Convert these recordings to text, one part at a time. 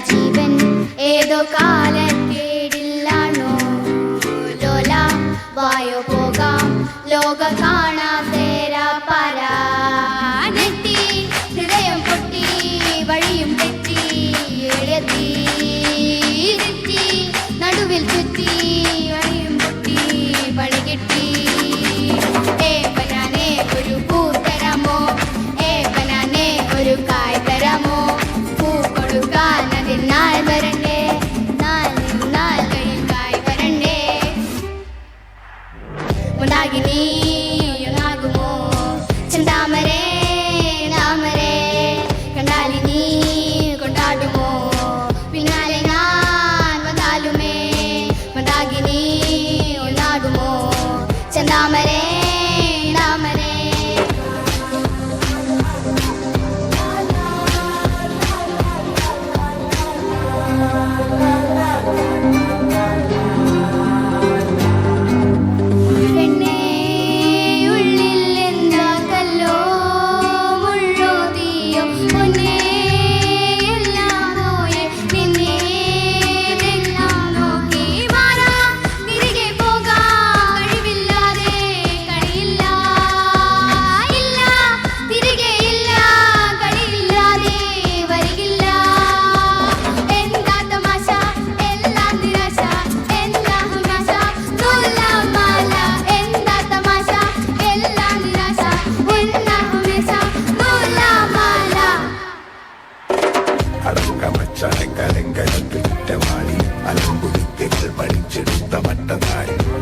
ജീവൻ ഏതോ കാലത്തേടില്ലാണോ ലോല വായോ പോകാം ലോക കാണാതേരാ പരാനെത്തി ഹൃദയം പൊട്ടി വഴിയും തെറ്റി എഴുതി തെറ്റി നടുവിൽ ചുറ്റി വഴിയും പൊട്ടി പണി കിട്ടി ബനാനെ ഒരു പൂ തരാമോ ബനാനെ ഒരു കായ് തരാമോ പൂ കൊടുക്കാൻ അതിനാൾ വരണ്ടേ നാൾ കായ് വരണ്ടേ മുണ്ടാകിനി ഒന്നാകുമോ ചെന്താമരേ നാമരേ കണ്ടാലിനി കൊണ്ടാടുമോ പിന്നാലെ ഞാൻ വന്നാലുമേ മുണ്ടാകിനി ഒന്നാകുമോ ചെന്താമരേ നാമരേ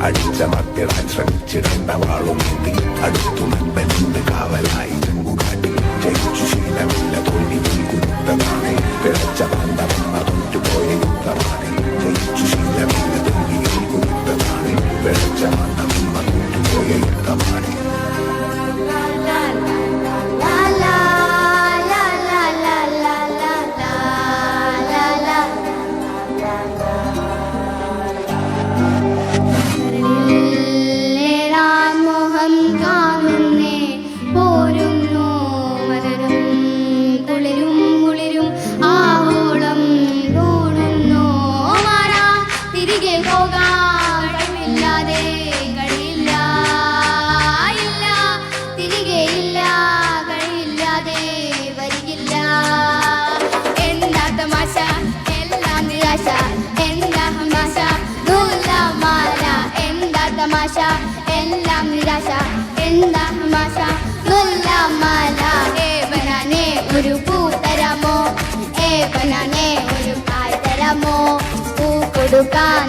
അടിച്ച മത്തിടാൻ ശ്രമിച്ചിടേണ്ട വാളുമേന്തി അടുത്തു നമ്പനുണ്ട് കാവലായി ചെങ്കുകാട്ടി ജയിച്ചു ശീലമില്ല തോൽവിയിൽ കുരുത്തതാണ് പിഴച്ച ബന്ധമെന്ന തോറ്റുപോയ യുദ്ധമാണ് ജയിച്ചു ശീലമില്ല തോൽവിയിൽ കുരുത്തമാണ് പിഴച്ച ബന്ധമെന്ന തോറ്റുപോയ യുദ്ധമാണ് തമാശ എല്ലാം നിരാശ എന്താ തമാശ നൂലാമാല ബനാനെ ഒരു പൂ തരാമോ ബനാനെ ഒരു കായ് തരാമോ പൂ കൊടുക്കാൻ